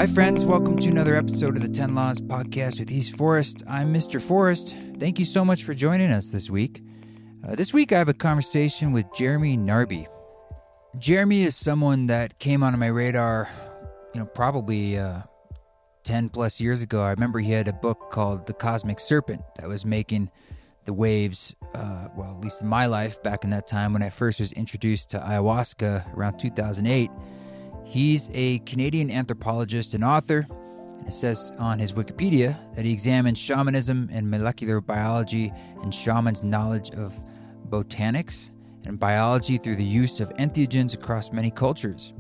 Hi friends, welcome to another episode of the 10 Laws Podcast with East Forest. I'm Mr. Forest. Thank you so much for joining us this week. This week I have a conversation with Jeremy Narby. Jeremy is someone that came onto my radar, probably 10 plus years ago. I remember he had a book called The Cosmic Serpent that was making the waves, at least in my life back in that time when I first was introduced to ayahuasca around 2008. He's a Canadian anthropologist and author, and it says on his Wikipedia that he examines shamanism and molecular biology and shamans' knowledge of botanics and biology through the use of entheogens across many cultures.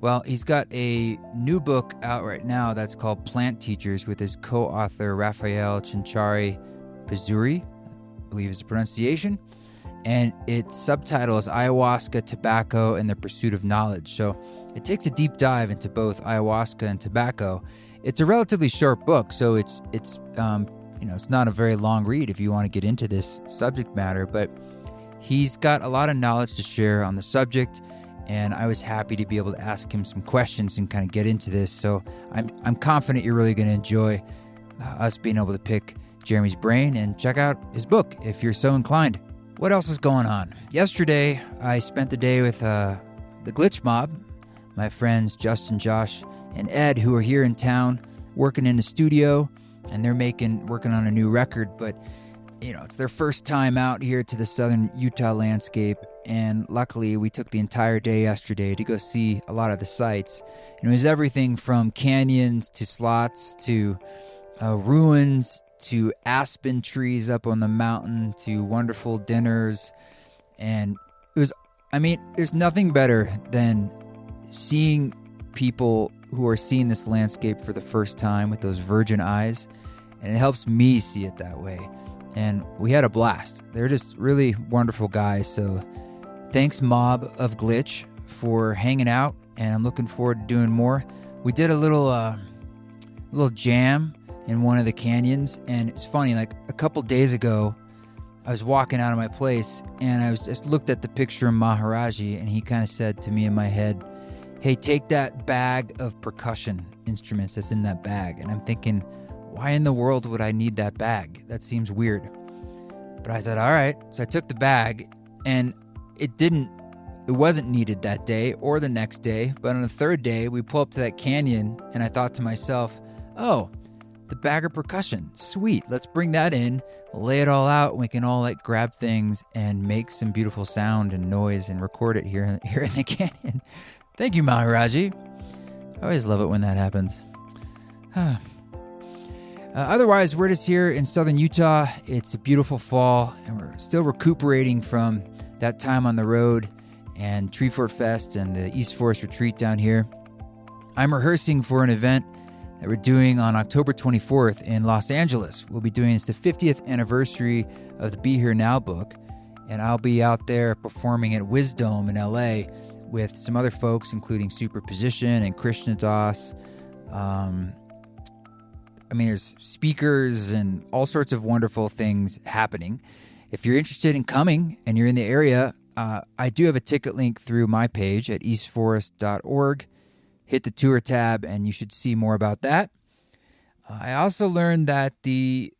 Well, he's got a new book out right now that's called Plant Teachers with his co-author Raphael Chinchari Pizuri, I believe is the pronunciation, and its subtitle is Ayahuasca, Tobacco, and the Pursuit of Knowledge. So it takes a deep dive into both ayahuasca and tobacco. It's a relatively short book, so it's not a very long read if you want to get into this subject matter, but he's got a lot of knowledge to share on the subject, and I was happy to be able to ask him some questions and kind of get into this. So I'm confident you're really going to enjoy us being able to pick Jeremy's brain and check out his book if you're so inclined. What else is going on? Yesterday, I spent the day with the Glitch Mob, my friends Justin, Josh, and Ed, who are here in town working in the studio, and they're working on a new record, but it's their first time out here to the southern Utah landscape, and luckily we took the entire day yesterday to go see a lot of the sites. And it was everything from canyons to slots to ruins to aspen trees up on the mountain to wonderful dinners. And there's nothing better than seeing people who are seeing this landscape for the first time with those virgin eyes, and it helps me see it that way. And we had a blast. They're just really wonderful guys. So thanks, Mob of Glitch, for hanging out, and I'm looking forward to doing more. We did a little jam in one of the canyons, and it's funny, like a couple days ago, I was walking out of my place, and I was just looked at the picture of Maharaji, and he kind of said to me in my head, "Hey, take that bag of percussion instruments that's in that bag." And I'm thinking, why in the world would I need that bag? That seems weird. But I said, all right. So I took the bag, and it wasn't needed that day or the next day. But on the third day, we pull up to that canyon, and I thought to myself, oh, the bag of percussion, sweet. Let's bring that in, lay it all out, and we can all grab things and make some beautiful sound and noise and record it here in the canyon. Thank you, Maharaji. I always love it when that happens. Otherwise, we're just here in southern Utah. It's a beautiful fall, and we're still recuperating from that time on the road and Treefort Fest and the East Forest Retreat down here. I'm rehearsing for an event that we're doing on October 24th in Los Angeles. We'll be doing it's the 50th anniversary of the Be Here Now book, and I'll be out there performing at Wisdom in LA with some other folks, including Superposition and Krishna Das. There's speakers and all sorts of wonderful things happening. If you're interested in coming and you're in the area, I do have a ticket link through my page at eastforest.org. Hit the tour tab, and you should see more about that. I also learned that the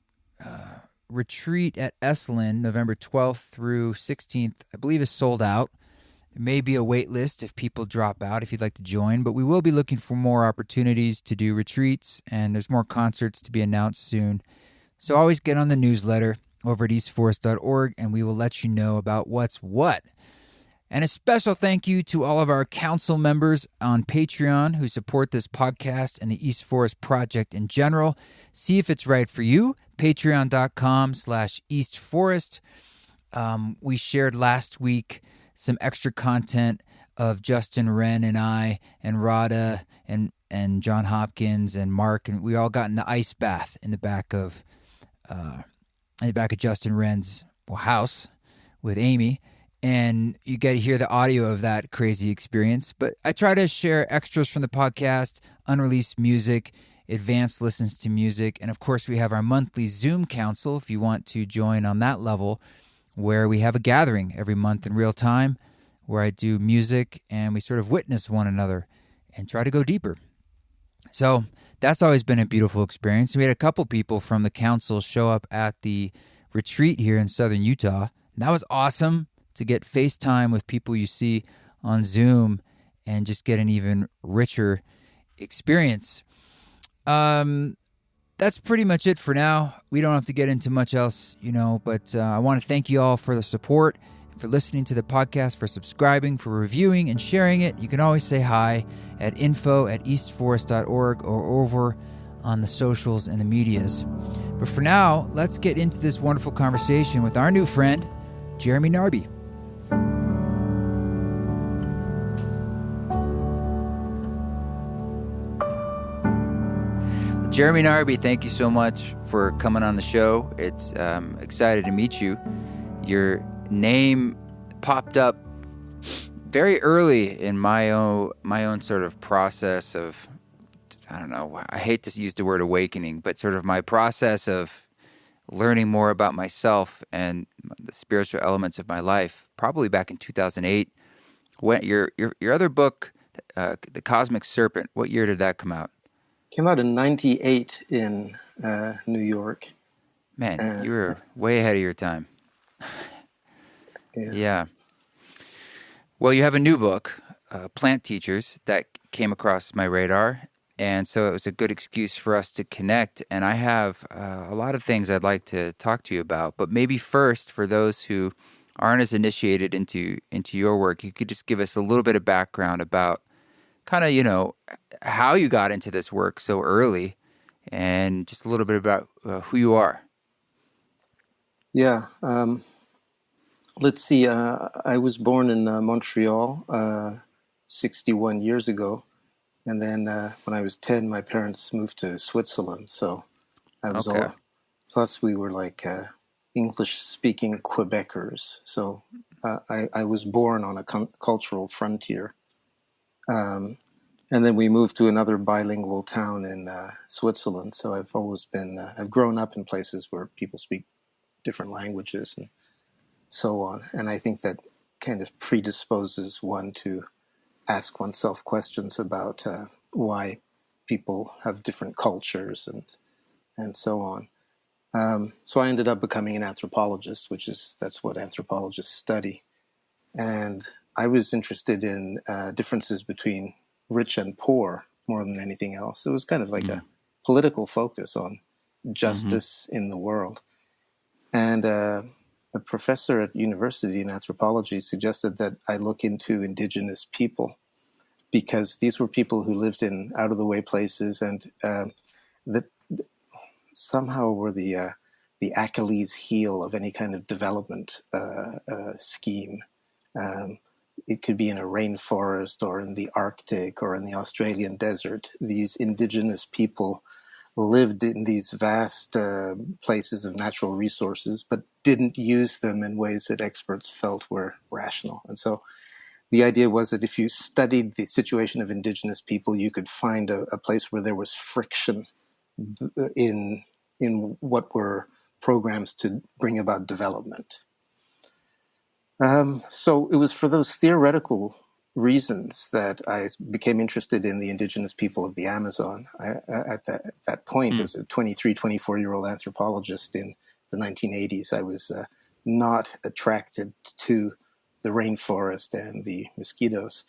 retreat at Esalen, November 12th through 16th, I believe is sold out. There may be a wait list if people drop out if you'd like to join, but we will be looking for more opportunities to do retreats, and there's more concerts to be announced soon. So always get on the newsletter over at eastforest.org, and we will let you know about what's what. And a special thank you to all of our council members on Patreon who support this podcast and the East Forest Project in general. See if it's right for you. Patreon.com/EastForest. We shared last week some extra content of Justin Wren and I and Rada and John Hopkins and Mark, and we all got in the ice bath in the back of Justin Wren's house with Amy, and you get to hear the audio of that crazy experience. But I try to share extras from the podcast, unreleased music, advanced listens to music, and of course we have our monthly Zoom council if you want to join on that level, where we have a gathering every month in real time where I do music and we sort of witness one another and try to go deeper. So that's always been a beautiful experience. We had a couple people from the council show up at the retreat here in southern Utah. That was awesome to get FaceTime with people you see on Zoom and just get an even richer experience. That's pretty much it for now. We don't have to get into much else, but I want to thank you all for the support, for listening to the podcast, for subscribing, for reviewing and sharing it. You can always say hi at info@eastforest.org or over on the socials and the medias. But for now, let's get into this wonderful conversation with our new friend, Jeremy Narby. Jeremy Narby, thank you so much for coming on the show. It's excited to meet you. Your name popped up very early in my own sort of process of, I don't know, I hate to use the word awakening, but sort of my process of learning more about myself and the spiritual elements of my life, probably back in 2008. When your other book, The Cosmic Serpent, what year did that come out? Came out in 98 in New York. Man, you were way ahead of your time. Yeah. Well, you have a new book, Plant Teachers, that came across my radar. And so it was a good excuse for us to connect. And I have a lot of things I'd like to talk to you about. But maybe first, for those who aren't as initiated into your work, you could just give us a little bit of background about kind of, how you got into this work so early and just a little bit about who you are. Yeah. Let's see. I was born in Montreal 61 years ago. And then when I was 10, my parents moved to Switzerland. So I was plus we were like English-speaking Quebecers. So I was born on a cultural frontier. And then we moved to another bilingual town in Switzerland. So I've always been, I've grown up in places where people speak different languages and so on. And I think that kind of predisposes one to ask oneself questions about why people have different cultures and so on. So I ended up becoming an anthropologist, that's what anthropologists study. And I was interested in differences between rich and poor more than anything else. It was kind of like a political focus on justice in the world. And a professor at university in anthropology suggested that I look into indigenous people because these were people who lived in out-of-the-way places and that somehow were the Achilles heel of any kind of development scheme. It could be in a rainforest or in the Arctic or in the Australian desert. These indigenous people lived in these vast places of natural resources, but didn't use them in ways that experts felt were rational. And so the idea was that if you studied the situation of indigenous people, you could find a place where there was friction in what were programs to bring about development. So it was for those theoretical reasons that I became interested in the indigenous people of the Amazon. At that point, as a 23, 24-year-old anthropologist in the 1980s, I was not attracted to the rainforest and the mosquitoes.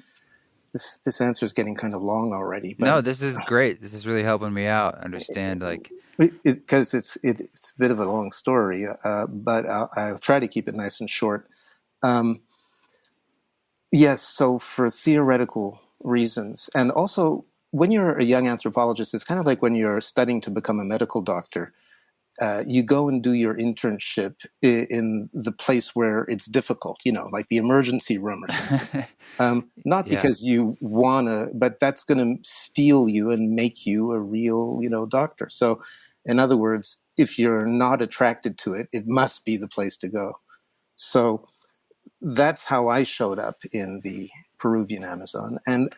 This answer is getting kind of long already. But no, this is great. This is really helping me out understand, because it's a bit of a long story, but I'll try to keep it nice and short. Yes, so for theoretical reasons, and also when you're a young anthropologist, it's kind of like when you're studying to become a medical doctor. You go and do your internship in the place where it's difficult, like the emergency room or something. Not because you want to, but that's going to steel you and make you a real, doctor. So in other words, if you're not attracted to it, it must be the place to go. So that's how I showed up in the Peruvian Amazon. And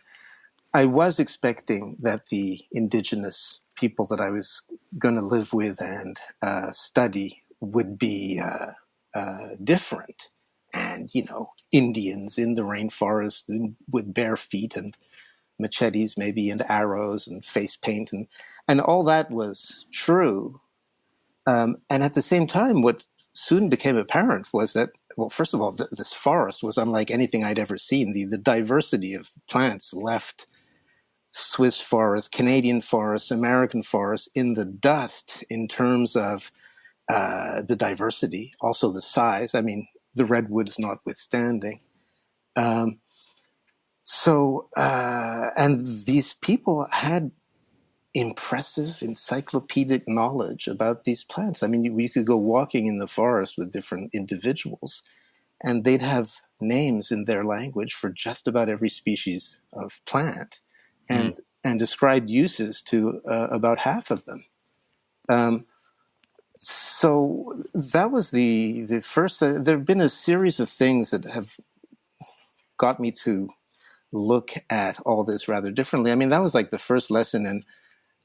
I was expecting that the indigenous people that I was going to live with and study would be different. And, Indians in the rainforest with bare feet and machetes maybe and arrows and face paint and all that was true. And at the same time, what soon became apparent was that, well, first of all, this forest was unlike anything I'd ever seen. The diversity of plants left Swiss forests, Canadian forests, American forests in the dust in terms of the diversity, also the size. I mean, the redwoods notwithstanding. And these people had impressive encyclopedic knowledge about these plants. I mean, you could go walking in the forest with different individuals, and they'd have names in their language for just about every species of plant, and described uses to about half of them. So that was the first. There have been a series of things that have got me to look at all this rather differently. I mean, that was like the first lesson in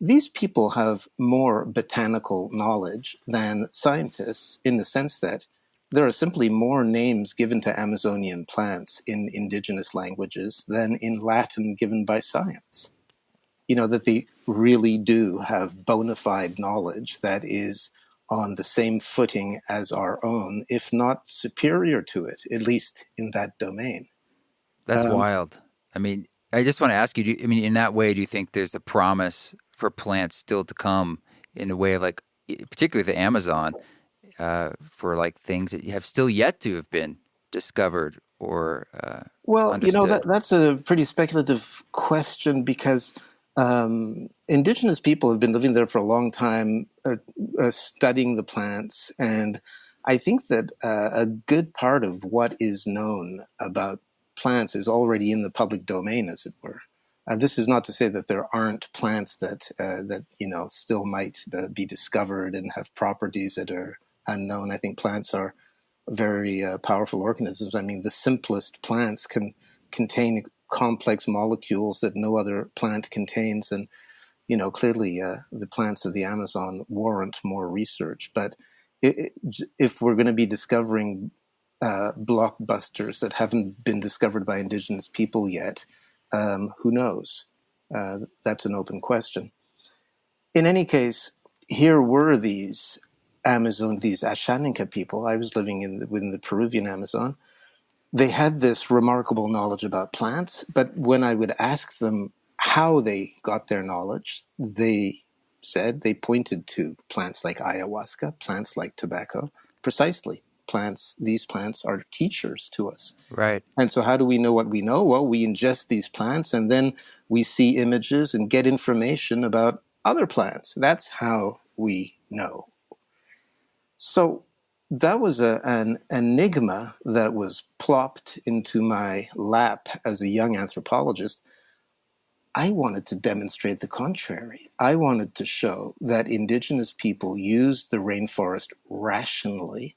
these people have more botanical knowledge than scientists in the sense that there are simply more names given to Amazonian plants in indigenous languages than in Latin given by science. You know, that they really do have bona fide knowledge that is on the same footing as our own, if not superior to it, at least in that domain. That's wild. I mean, I just want to ask you, in that way, do you think there's a promise for plants still to come in the way of, like, particularly the Amazon, for like things that have still yet to have been discovered or well, understood? you know, that's a pretty speculative question because indigenous people have been living there for a long time, studying the plants. And I think that a good part of what is known about plants is already in the public domain, as it were. This is not to say that there aren't plants that you know still might be discovered and have properties that are unknown. I think plants are very powerful organisms. I mean, the simplest plants can contain complex molecules that no other plant contains, and you know clearly the plants of the Amazon warrant more research. But if we're going to be discovering blockbusters that haven't been discovered by indigenous people yet, who knows? That's an open question. In any case, here were these Ashaninka people. I was living within the Peruvian Amazon. They had this remarkable knowledge about plants, but when I would ask them how they got their knowledge, they said they pointed to plants like ayahuasca, plants like tobacco, precisely. These plants are teachers to us. Right. And so how do we know what we know? Well, we ingest these plants and then we see images and get information about other plants. That's how we know. So that was an enigma that was plopped into my lap as a young anthropologist. I wanted to demonstrate the contrary. I wanted to show that indigenous people used the rainforest rationally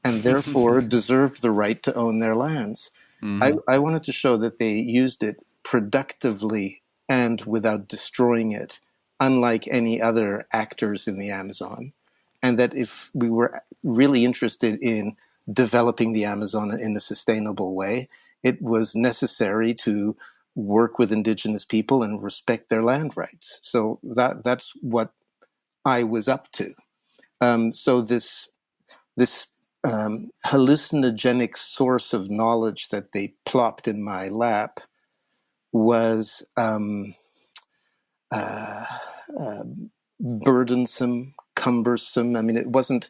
and therefore deserved the right to own their lands. I wanted to show that they used it productively and without destroying it, unlike any other actors in the Amazon. And that if we were really interested in developing the Amazon in a sustainable way, it was necessary to work with indigenous people and respect their land rights. So that's what I was up to. So this hallucinogenic source of knowledge that they plopped in my lap was burdensome, cumbersome. I mean, it wasn't,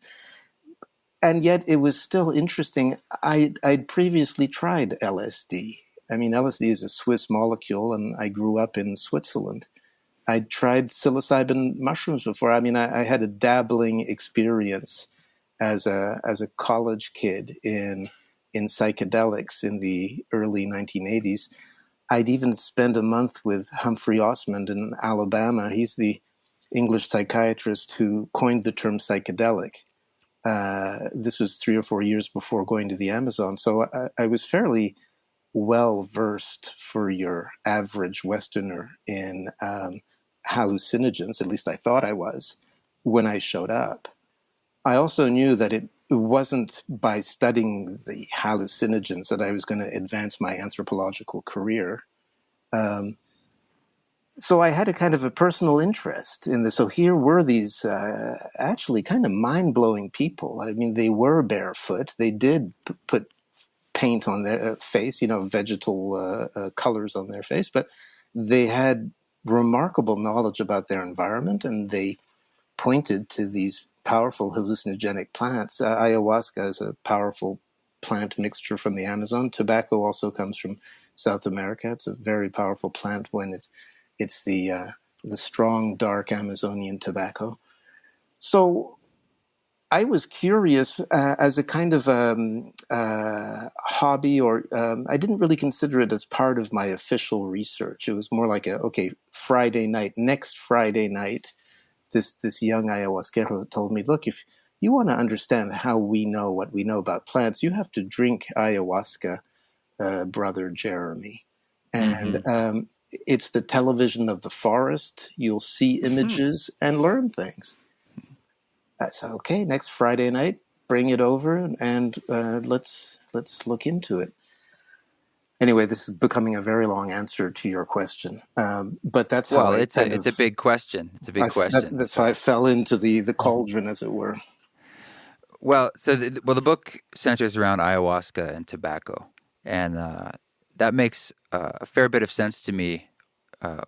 and yet it was still interesting. I'd previously tried LSD. I mean, LSD is a Swiss molecule, and I grew up in Switzerland. I'd tried psilocybin mushrooms before. I mean, I had a dabbling experience as a college kid in psychedelics in the early 1980s. I'd even spent a month with Humphrey Osmond in Alabama. He's the English psychiatrist who coined the term psychedelic. This was 3 or 4 years before going to the Amazon. So I was fairly well versed for your average Westerner in hallucinogens, at least I thought I was, when I showed up. I also knew that it wasn't by studying the hallucinogens that I was going to advance my anthropological career. So I had a kind of a personal interest in this. So here were these actually kind of mind-blowing people. I mean, they were barefoot. They did put paint on their face, vegetal colors on their face, but they had remarkable knowledge about their environment, and they pointed to these powerful hallucinogenic plants. Ayahuasca is a powerful plant mixture from the Amazon. Tobacco also comes from South America. It's a very powerful plant when it's the strong, dark Amazonian tobacco. So I was curious as a kind of hobby, or I didn't really consider it as part of my official research. It was more like next Friday night, this young ayahuasquero told me, look, if you want to understand how we know what we know about plants, you have to drink ayahuasca, brother Jeremy. And it's the television of the forest. You'll see images and learn things. I said, okay, next Friday night, bring it over and let's look into it. Anyway, this is becoming a very long answer to your question, but that's how it's a big question. It's a big question. That's how I fell into the cauldron, as it were. Well, the book centers around ayahuasca and tobacco, and that makes a fair bit of sense to me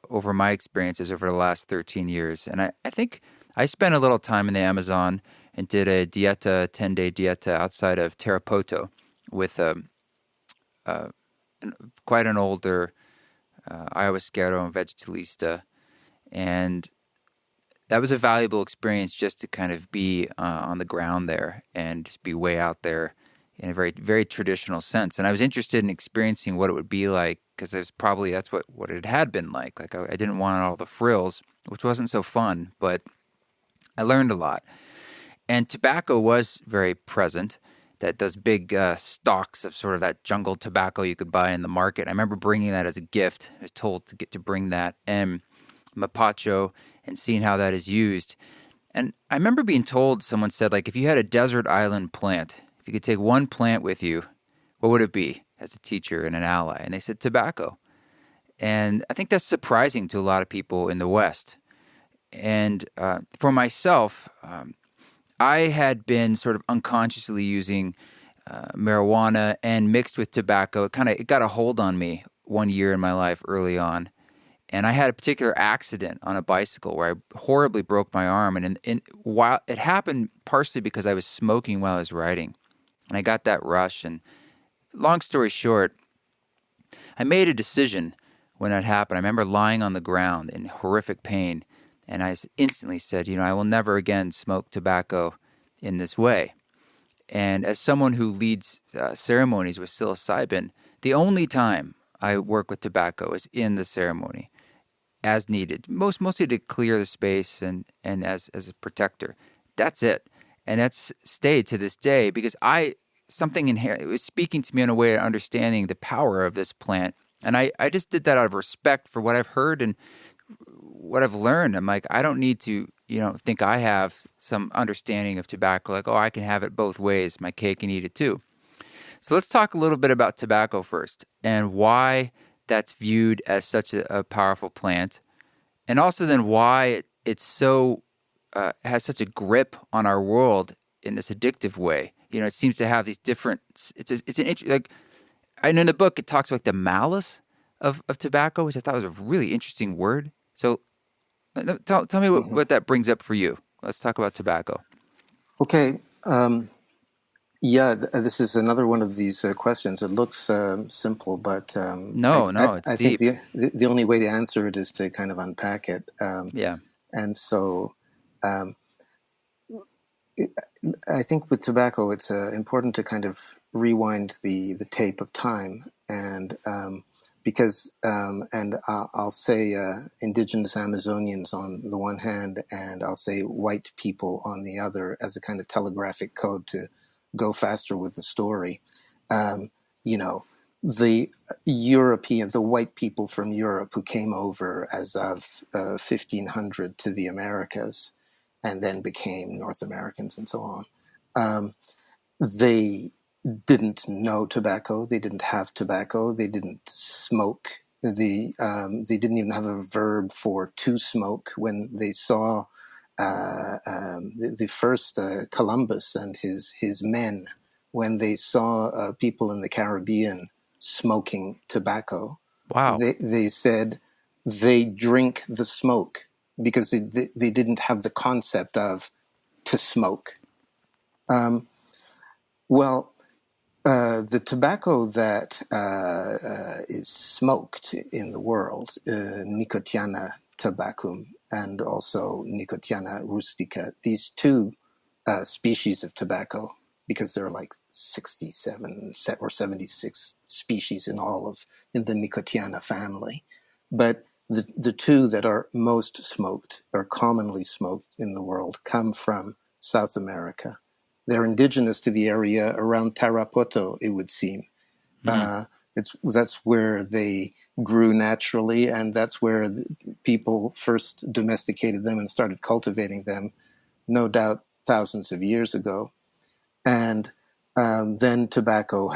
over my experiences over the last 13 years. And I think I spent a little time in the Amazon and did a 10-day dieta outside of Tarapoto with quite an older ayahuasquero and vegetalista. And that was a valuable experience just to kind of be on the ground there and just be way out there in a very, very traditional sense. And I was interested in experiencing what it would be like, because that's what it had been like. Like I didn't want all the frills, which wasn't so fun, but I learned a lot. And tobacco was very present. Those big stalks of sort of that jungle tobacco you could buy in the market. I remember bringing that as a gift. I was told to bring that and mapacho and seeing how that is used. And I remember being told, someone said, like, if you had a desert island plant, if you could take one plant with you, what would it be as a teacher and an ally? And they said tobacco. And I think that's surprising to a lot of people in the West. And for myself, I had been sort of unconsciously using marijuana and mixed with tobacco. It got a hold on me one year in my life early on. And I had a particular accident on a bicycle where I horribly broke my arm. And while it happened partially because I was smoking while I was riding. And I got that rush. And long story short, I made a decision when that happened. I remember lying on the ground in horrific pain. And I instantly said, I will never again smoke tobacco in this way. And as someone who leads ceremonies with psilocybin, the only time I work with tobacco is in the ceremony, as needed, mostly to clear the space and as a protector. That's it. And that's stayed to this day because something inherent, it was speaking to me in a way of understanding the power of this plant. And I just did that out of respect for what I've heard and what I've learned. I'm like, I don't need to, think I have some understanding of tobacco. Like, I can have it both ways, my cake and eat it too. So let's talk a little bit about tobacco first and why that's viewed as such a powerful plant. And also then why it's so, has such a grip on our world in this addictive way. It seems to have these different, I know in the book it talks about the malice of tobacco, which I thought was a really interesting word. So tell me what that brings up for you. Let's talk about tobacco. Okay. This is another one of these questions. It looks simple, but no, it's I deep. think the only way to answer it is to kind of unpack it. Yeah. And so I think with tobacco, it's important to kind of rewind the tape of time, and because I'll say indigenous Amazonians on the one hand, and I'll say white people on the other as a kind of telegraphic code to go faster with the story. The white people from Europe who came over as of 1500 to the Americas and then became North Americans and so on. They didn't know tobacco. They didn't have tobacco. They didn't smoke they didn't even have a verb for to smoke. When they saw the first Columbus and his men, when they saw people in the Caribbean smoking tobacco, Wow. they said they drink the smoke, because they didn't have the concept of to smoke. Well, the tobacco that is smoked in the world, Nicotiana tabacum and also Nicotiana rustica, these two species of tobacco, because there are like 67 or 76 species in the Nicotiana family. But the two that are most smoked, or commonly smoked in the world, come from South America. They're indigenous to the area around Tarapoto, it would seem. That's where they grew naturally, and that's where people first domesticated them and started cultivating them, no doubt thousands of years ago. And then tobacco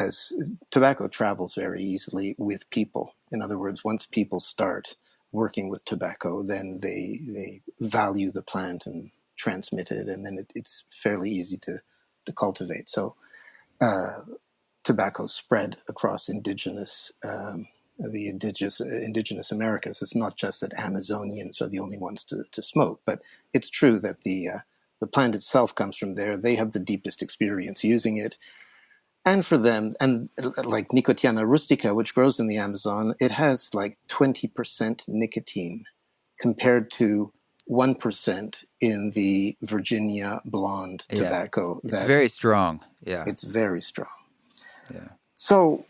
travels very easily with people. In other words, once people start working with tobacco, then they value the plant and transmit it, and then it's fairly easy to cultivate. So tobacco spread across the indigenous Americas. It's not just that Amazonians are the only ones to smoke, but it's true that the plant itself comes from there. They have the deepest experience using it. And for them, and like Nicotiana rustica, which grows in the Amazon, it has like 20% nicotine compared to 1% in the Virginia blonde tobacco. It's very strong. Yeah. It's very strong. Yeah. So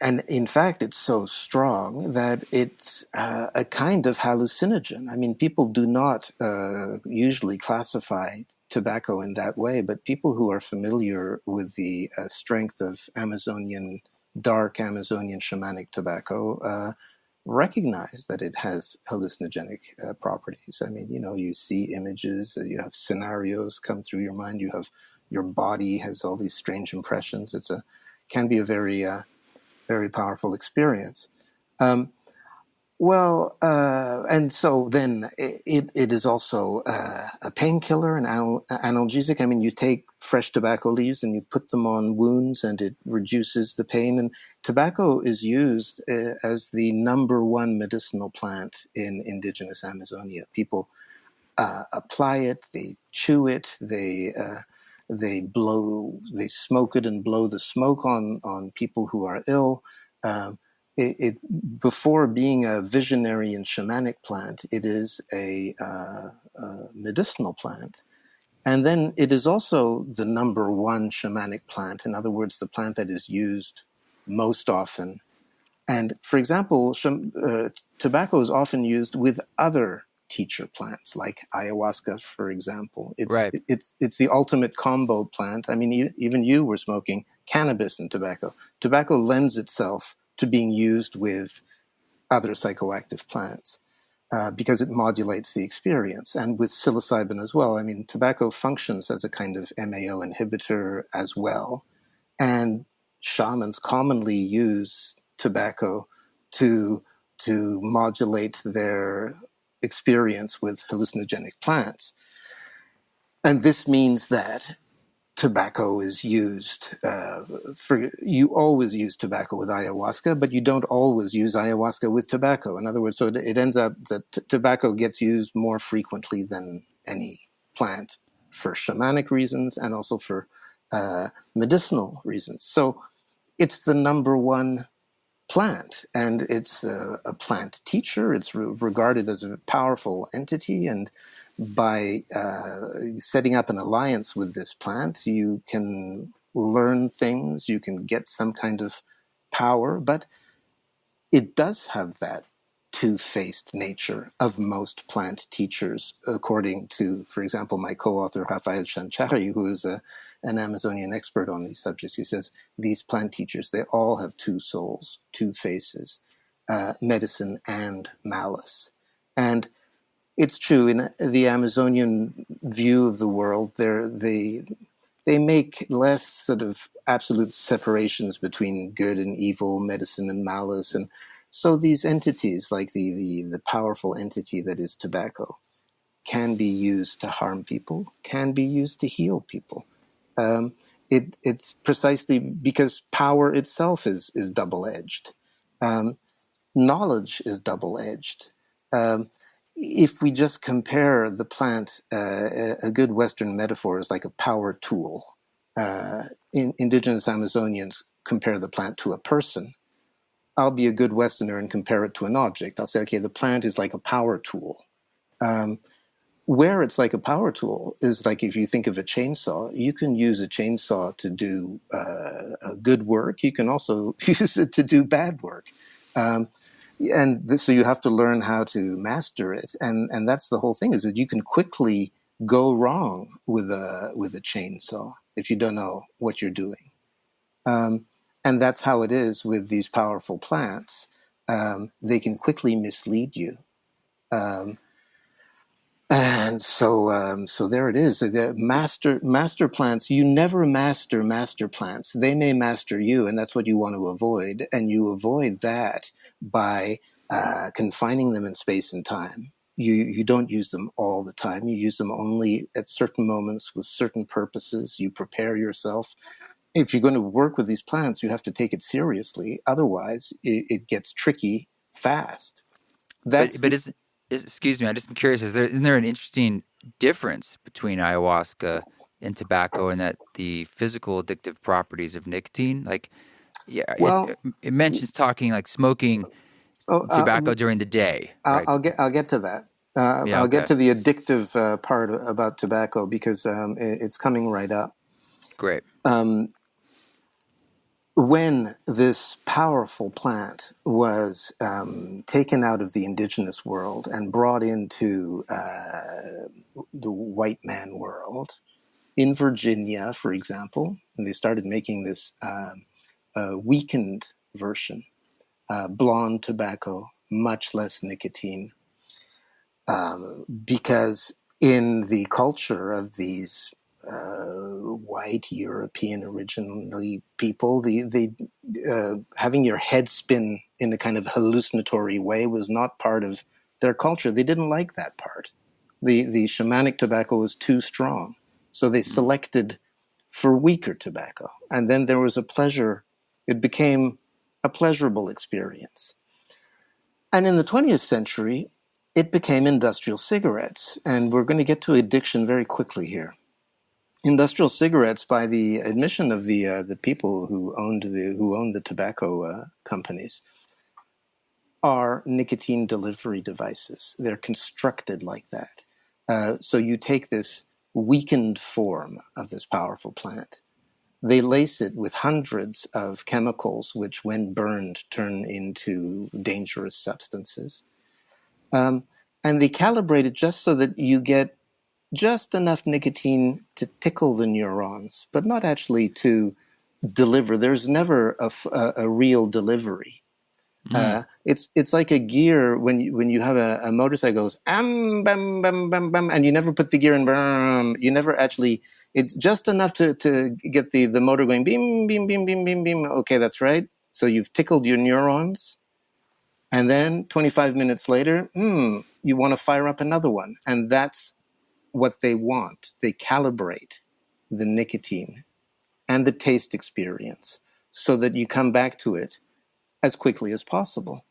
and in fact, it's so strong that it's a kind of hallucinogen. I mean, people do not usually classify tobacco in that way, but people who are familiar with the strength of dark Amazonian shamanic tobacco recognize that it has hallucinogenic properties. I mean, you see images, you have scenarios come through your mind, your body has all these strange impressions. Can be a very, very powerful experience. And so then it is also a painkiller, an analgesic. I mean, you take fresh tobacco leaves and you put them on wounds, and it reduces the pain. And tobacco is used as the number one medicinal plant in indigenous Amazonia. People apply it, they chew it, they smoke it and blow the smoke on people who are ill. Before being a visionary and shamanic plant, it is a medicinal plant. And then it is also the number one shamanic plant. In other words, the plant that is used most often. And for example, tobacco is often used with other teacher plants, like ayahuasca, for example. It's the ultimate combo plant. I mean, even you were smoking cannabis and tobacco. Tobacco lends itself to being used with other psychoactive plants because it modulates the experience. And with psilocybin as well. I mean, tobacco functions as a kind of MAO inhibitor as well. And shamans commonly use tobacco to modulate their experience with hallucinogenic plants. And this means that tobacco is used you always use tobacco with ayahuasca, but you don't always use ayahuasca with tobacco. In other words, so it ends up that tobacco gets used more frequently than any plant for shamanic reasons and also for medicinal reasons. So it's the number one plant, and it's a plant teacher. It's regarded as a powerful entity, and by setting up an alliance with this plant, you can learn things, you can get some kind of power, but it does have that two-faced nature of most plant teachers, according to, for example, my co-author Rafael Chanchari, who is an Amazonian expert on these subjects. He says these plant teachers, they all have two souls, two faces, medicine and malice. And it's true, in the Amazonian view of the world, they make less sort of absolute separations between good and evil, medicine and malice, and So these entities, like the powerful entity that is tobacco, can be used to harm people, can be used to heal people. Um, it's precisely because power itself is double-edged. Um, Knowledge is double-edged. Um, if we just compare the plant, a good Western metaphor is like a power tool. Indigenous Amazonians compare the plant to a person. I'll be a good Westerner and compare it to an object. I'll say, okay, the plant is like a power tool. Um, where it's like a power tool is like if you think of a chainsaw, you can use a chainsaw to do good work. You can also use it to do bad work. Um, so you have to learn how to master it. And that's the whole thing, is that you can quickly go wrong with a chainsaw if you don't know what you're doing. And that's how it is with these powerful plants. They can quickly mislead you. So there it is. The master plants. You never master plants. They may master you, and that's what you want to avoid. And you avoid that by confining them in space and time. You don't use them all the time. You use them only at certain moments with certain purposes. You prepare yourself. If you're going to work with these plants, you have to take it seriously. Otherwise, it gets tricky fast. That's But is excuse me, I just am curious. Isn't there an interesting difference between ayahuasca and tobacco, and that the physical addictive properties of nicotine? Like, yeah, well. it mentions talking like smoking Oh, tobacco during the day, right? I'll get to that. Yeah. I'll get Okay. to the addictive part about tobacco because it's coming right up. Great. When this powerful plant was taken out of the indigenous world and brought into the white man world, in Virginia, for example, and they started making this weakened version, blonde tobacco, much less nicotine, because in the culture of these white European originally people, the having your head spin in a kind of hallucinatory way was not part of their culture. They didn't like that part. The shamanic tobacco was too strong, so they Mm. selected for weaker tobacco, and then there was a pleasure. It became a pleasurable experience. And in the 20th century, it became industrial cigarettes. And we're going to get to addiction very quickly here. Industrial cigarettes, by the admission of the people who owned the tobacco companies, are nicotine delivery devices. They're constructed like that. So you take this weakened form of this powerful plant. They lace it with hundreds of chemicals, which, when burned, turn into dangerous substances. And they calibrate it just so that you get just enough nicotine to tickle the neurons, but not actually to deliver. There's never a real delivery. Mm. It's like a gear when you have a motorcycle goes bam bam bam bam, and you never put the gear in. Bam, you never actually. It's just enough to get the motor going. Beam beam beam beam beam beam. Okay, that's right. So you've tickled your neurons. And then 25 minutes later, you want to fire up another one. And that's what they want. They calibrate the nicotine and the taste experience so that you come back to it as quickly as possible.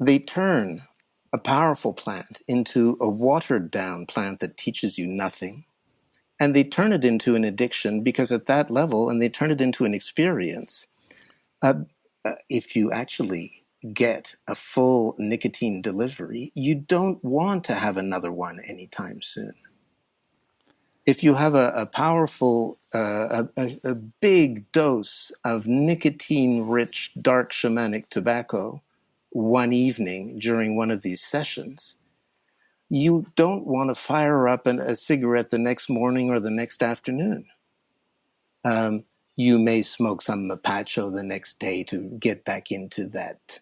They turn a powerful plant into a watered down plant that teaches you nothing. And they turn it into an addiction because at that level, and they turn it into an experience. If you actually get a full nicotine delivery, you don't want to have another one anytime soon. If you have a powerful, a big dose of nicotine-rich dark shamanic tobacco one evening during one of these sessions, you don't want to fire up a cigarette the next morning or the next afternoon. You may smoke some mapacho the next day to get back into that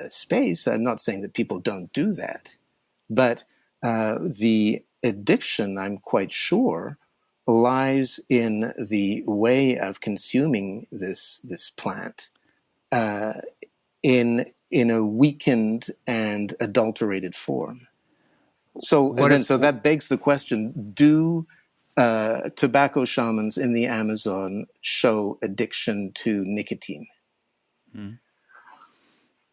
space. I'm not saying that people don't do that, but the addiction, I'm quite sure, lies in the way of consuming this plant, in in a weakened and adulterated form. So that begs the question: do tobacco shamans in the Amazon show addiction to nicotine?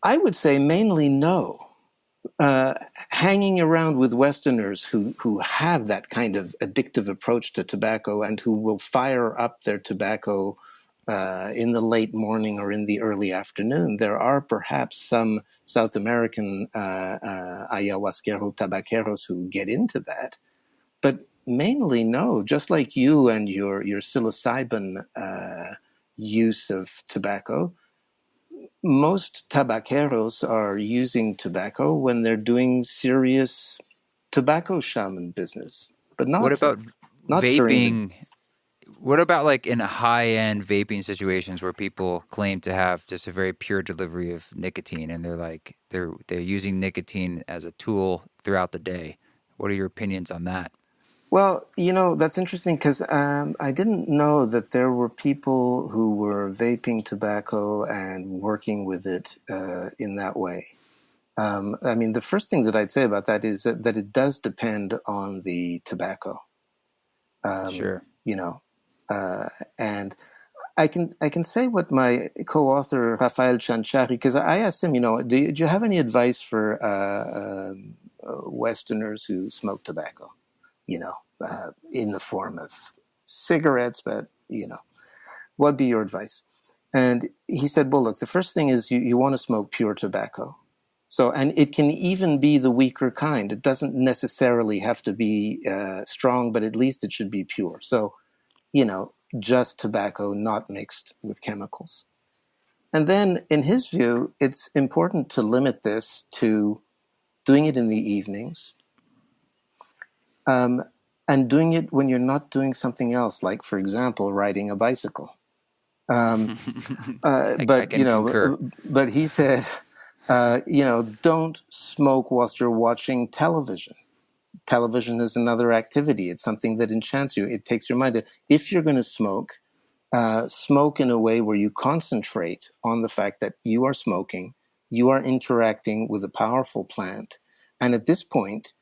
I would say mainly no. Hanging around with Westerners who have that kind of addictive approach to tobacco and who will fire up their tobacco in the late morning or in the early afternoon, there are perhaps some South American ayahuasqueros, tabaqueros who get into that, but mainly no. Just like you and your psilocybin use of tobacco, most tabaqueros are using tobacco when they're doing serious tobacco shaman business, but What not about during the. vaping? What about like in high-end vaping situations where people claim to have just a very pure delivery of nicotine, and they're using nicotine as a tool throughout the day? What are your opinions on that? Well, that's interesting because I didn't know that there were people who were vaping tobacco and working with it in that way. I mean, the first thing that I'd say about that is that it does depend on the tobacco. Sure. And I can say what my co-author Rafael Chanchari, because I asked him, do you have any advice for Westerners who smoke tobacco, in the form of cigarettes, but what'd be your advice? And he said, well, look, the first thing is you want to smoke pure tobacco. So, and it can even be the weaker kind. It doesn't necessarily have to be strong, but at least it should be pure. So, just tobacco, not mixed with chemicals. And then, in his view, it's important to limit this to doing it in the evenings, and doing it when you're not doing something else, like, for example, riding a bicycle. I But can concur. but he said, don't smoke whilst you're watching television. Television is another activity. It's something that enchants you. It takes your mind. If you're going to smoke, smoke in a way where you concentrate on the fact that you are smoking, you are interacting with a powerful plant, and at this point,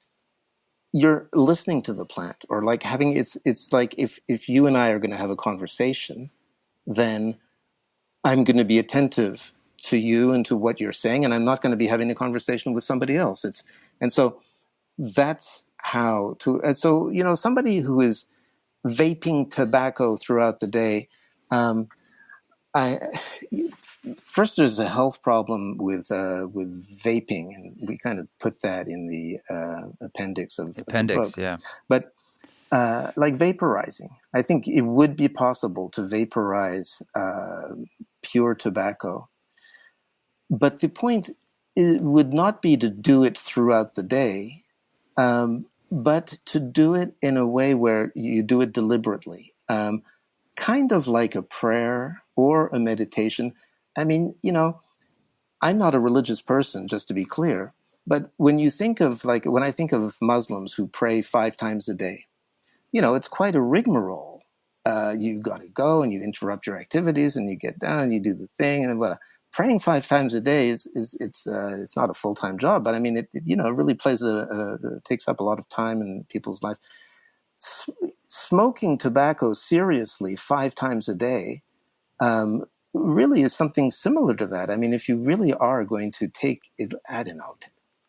you're listening to the plant, or like having it's like if you and I are going to have a conversation, then I'm going to be attentive to you and to what you're saying, and I'm not going to be having a conversation with somebody else. And so that's how to. And so somebody who is vaping tobacco throughout the day, I first there's a health problem with vaping, and we kind of put that in the appendix of the Appendix, book. yeah. But like vaporizing, I think it would be possible to vaporize pure tobacco. But the point would not be to do it throughout the day, but to do it in a way where you do it deliberately, kind of like a prayer or a meditation. I mean, I'm not a religious person, just to be clear, but when I think of Muslims who pray 5 times a day, it's quite a rigmarole. You've got to go and you interrupt your activities and you get down and you do the thing, and praying 5 times a day it's not a full-time job, but I mean it really takes up a lot of time in people's life. Smoking tobacco seriously 5 times a day really is something similar to that. I mean, if you really are going to take it, I don't know,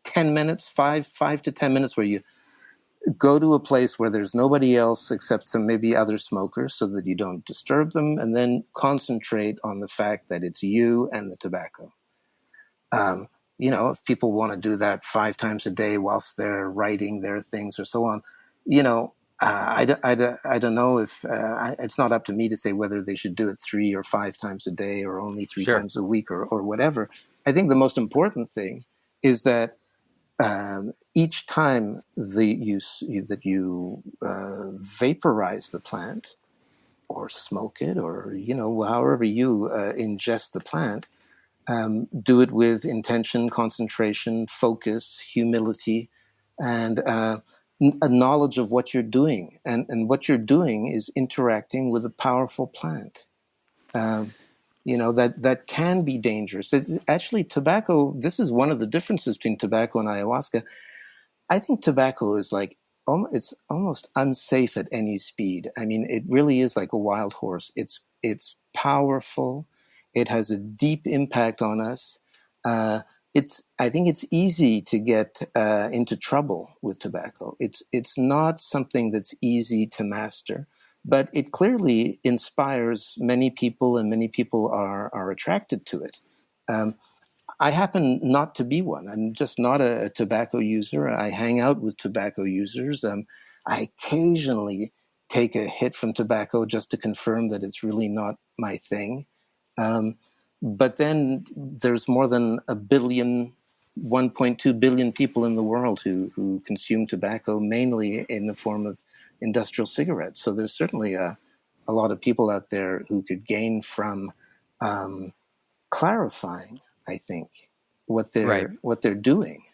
10 minutes, 5 to 10 minutes, where you go to a place where there's nobody else except some maybe other smokers so that you don't disturb them, and then concentrate on the fact that it's you and the tobacco. If people want to do that 5 times a day whilst they're writing their things or so on, I don't know if it's not up to me to say whether they should do it 3 or 5 times a day or only three Sure. times a week or whatever. I think the most important thing is that each time that you vaporize the plant or smoke it, or however you ingest the plant, do it with intention, concentration, focus, humility, and a knowledge of what you're doing. And what you're doing is interacting with a powerful plant. that can be dangerous. Actually, tobacco, this is one of the differences between tobacco and ayahuasca. I think tobacco is like, it's almost unsafe at any speed. I mean, it really is like a wild horse. It's powerful. It has a deep impact on us. I think it's easy to get into trouble with tobacco. It's not something that's easy to master, but it clearly inspires many people, and many people are attracted to it. I happen not to be one. I'm just not a tobacco user. I hang out with tobacco users. I occasionally take a hit from tobacco just to confirm that it's really not my thing. Um, but then there's more than 1.2 billion people in the world who consume tobacco, mainly in the form of industrial cigarettes. So there's certainly a lot of people out there who could gain from clarifying, I think, what Right. they're doing.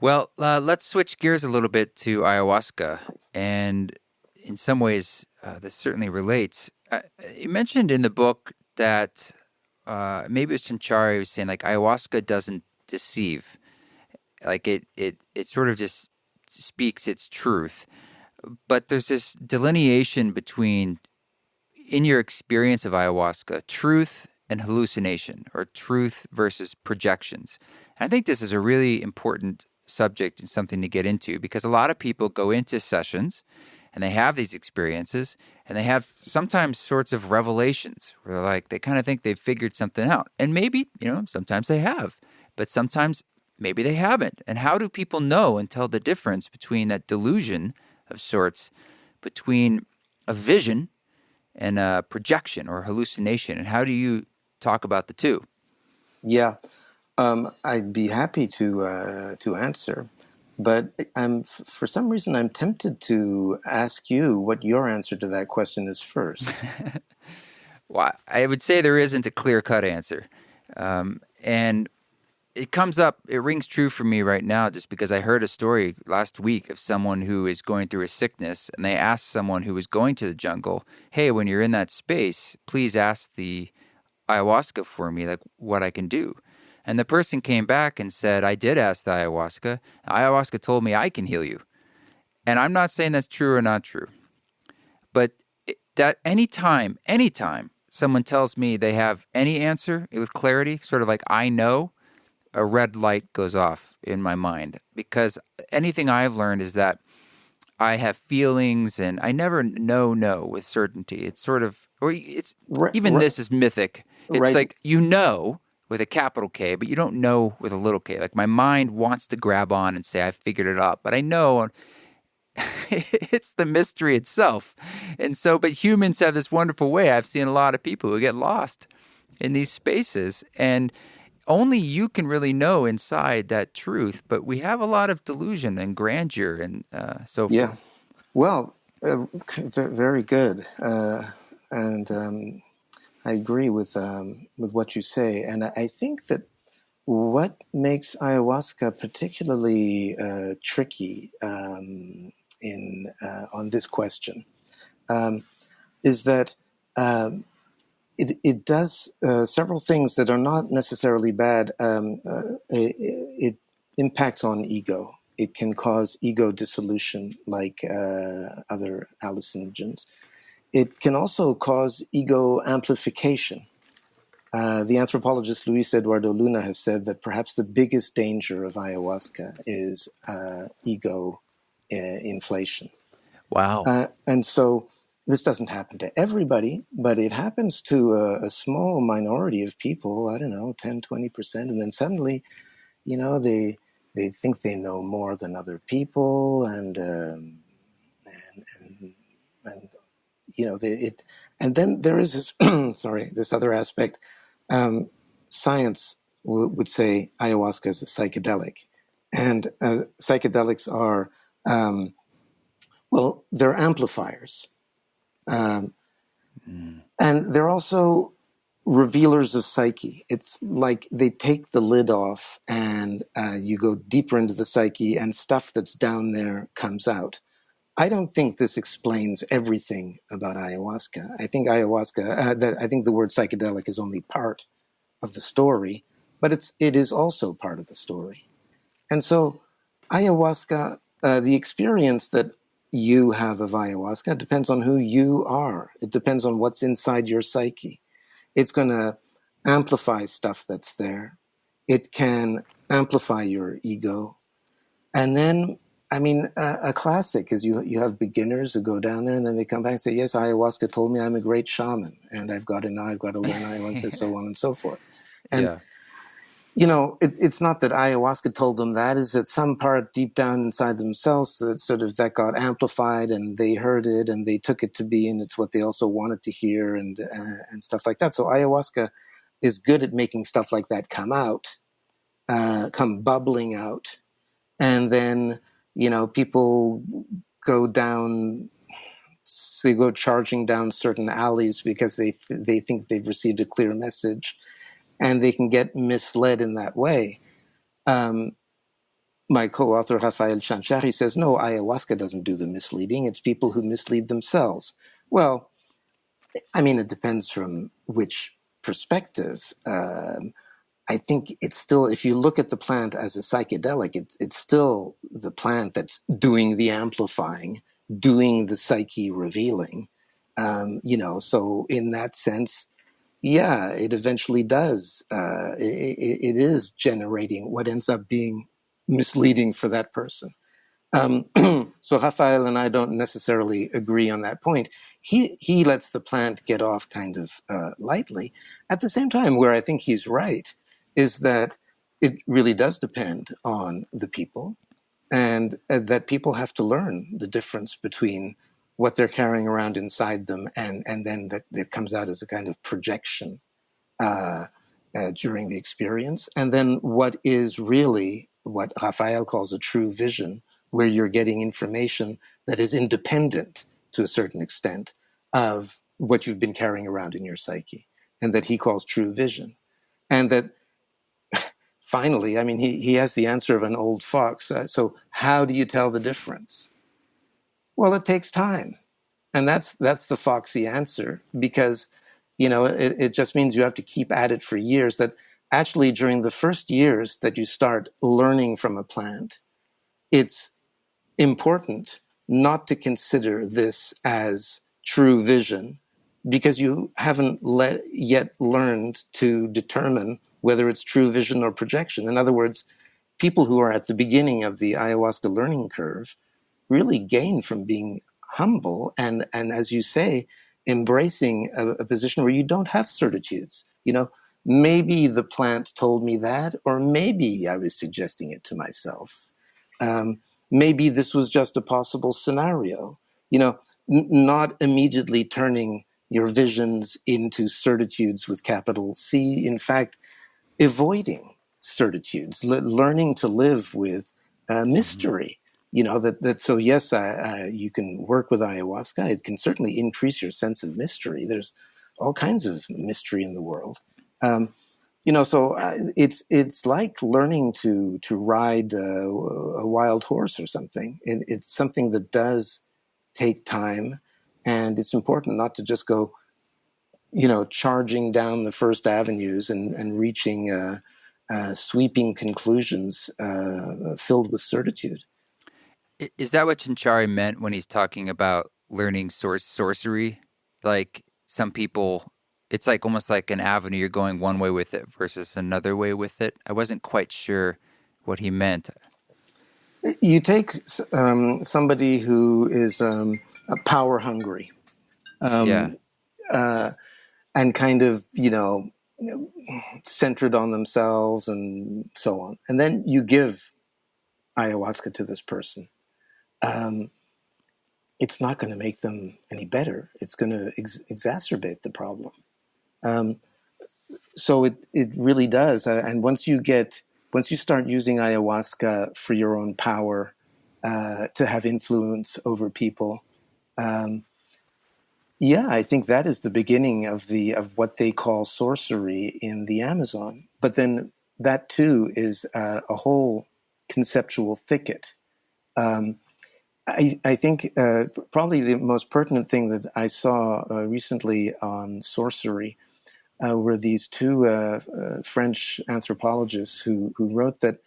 Well, let's switch gears a little bit to ayahuasca. And in some ways, this certainly relates. You mentioned in the book that maybe it was Chinchari was saying like ayahuasca doesn't deceive. Like it sort of just speaks its truth. But there's this delineation between, in your experience of ayahuasca, truth and hallucination, or truth versus projections. And I think this is a really important subject and something to get into, because a lot of people go into sessions and they have these experiences and they have sometimes sorts of revelations where they kind of think they've figured something out. And maybe, sometimes they have, but sometimes maybe they haven't. And how do people know and tell the difference between that delusion of sorts, between a vision and a projection or hallucination? And how do you talk about the two? Yeah, I'd be happy to answer, but for some reason I'm tempted to ask you what your answer to that question is first. Well, I would say there isn't a clear-cut answer, and it comes up, it rings true for me right now just because I heard a story last week of someone who is going through a sickness, and they asked someone who was going to the jungle, hey, when you're in that space, please ask the ayahuasca for me, like what I can do. And the person came back and said, I did ask the ayahuasca. Ayahuasca told me I can heal you. And I'm not saying that's true or not true, but that anytime someone tells me they have any answer with clarity, sort of like I know, a red light goes off in my mind, because anything I've learned is that I have feelings and I never know with certainty. It's sort of, or it's even this is mythic. It's right. like, with a capital K, but you don't know with a little k. Like my mind wants to grab on and say, I figured it out, but I know it's the mystery itself. And so, but humans have this wonderful way. I've seen a lot of people who get lost in these spaces, and only you can really know inside that truth, but we have a lot of delusion and grandeur and so forth. Yeah. Well, very good. And I agree with what you say. And I think that what makes ayahuasca particularly tricky on this question is that it does several things that are not necessarily bad. It impacts on ego. It can cause ego dissolution, like other hallucinogens. It can also cause ego amplification. The anthropologist Luis Eduardo Luna has said that perhaps the biggest danger of ayahuasca is ego inflation. Wow. And so this doesn't happen to everybody, but it happens to a small minority of people, I don't know, 10, 20%. And then suddenly, they think they know more than other people. And and then there is this, this other aspect. Science would say ayahuasca is a psychedelic. And psychedelics are, they're amplifiers. And they're also revealers of psyche. It's like they take the lid off and you go deeper into the psyche and stuff that's down there comes out. I don't think this explains everything about ayahuasca. I think I think the word psychedelic is only part of the story, but it is also part of the story. And so, ayahuasca, the experience that you have of ayahuasca depends on who you are. It depends on what's inside your psyche. It's going to amplify stuff that's there. It can amplify your ego. And then, I mean, a classic is you have beginners who go down there and then they come back and say, yes, ayahuasca told me I'm a great shaman and I've got to learn ayahuasca, so on and so forth. And, Yeah. it's not that ayahuasca told them that, is that some part deep down inside themselves that got amplified and they heard it and they took it to be, and it's what they also wanted to hear and stuff like that. So ayahuasca is good at making stuff like that come out, come bubbling out. And then, people go down, they go charging down certain alleys because they think they've received a clear message, and they can get misled in that way. My co-author Rafael Chanchari says, no, ayahuasca doesn't do the misleading. It's people who mislead themselves. Well, I mean, it depends from which perspective. I think it's still, if you look at the plant as a psychedelic, it's still the plant that's doing the amplifying, doing the psyche revealing. So in that sense, yeah, it eventually does. It is generating what ends up being misleading for that person. So Rafael and I don't necessarily agree on that point. He lets the plant get off kind of lightly. At the same time, where I think he's right is that it really does depend on the people, and that people have to learn the difference between what they're carrying around inside them and then that it comes out as a kind of projection uh, during the experience. And then what is really what Raphael calls a true vision, where you're getting information that is independent to a certain extent of what you've been carrying around in your psyche, and that he calls true vision. And that finally, I mean, he has the answer of an old fox. So how do you tell the difference? Well, it takes time. And that's the foxy answer, because it just means you have to keep at it for years. That actually during the first years that you start learning from a plant, it's important not to consider this as true vision, because you haven't yet learned to determine whether it's true vision or projection. In other words, people who are at the beginning of the ayahuasca learning curve really gain from being humble and as you say, embracing a position where you don't have certitudes. Maybe the plant told me that, or maybe I was suggesting it to myself. Maybe this was just a possible scenario. Not immediately turning your visions into certitudes with capital C. In fact, avoiding certitudes, learning to live with Mhm. mystery. So yes, you can work with ayahuasca. It can certainly increase your sense of mystery. There's all kinds of mystery in the world. It's like learning to ride a wild horse or something. It's something that does take time, and it's important not to just go charging down the first avenues and reaching sweeping conclusions filled with certitude. Is that what Chinchari meant when he's talking about learning sorcery? Like some people, it's like almost like an avenue. You're going one way with it versus another way with it. I wasn't quite sure what he meant. You take somebody who is power hungry, Yeah. and kind of, centered on themselves and so on. And then you give ayahuasca to this person. Um, it's not going to make them any better. It's going to exacerbate the problem. Um, so it really does. And once you start using ayahuasca for your own power, to have influence over people, um, yeah, I think that is the beginning of what they call sorcery in the Amazon. But then that too is a whole conceptual thicket. Um, I think probably the most pertinent thing that I saw recently on sorcery were these two French anthropologists who wrote that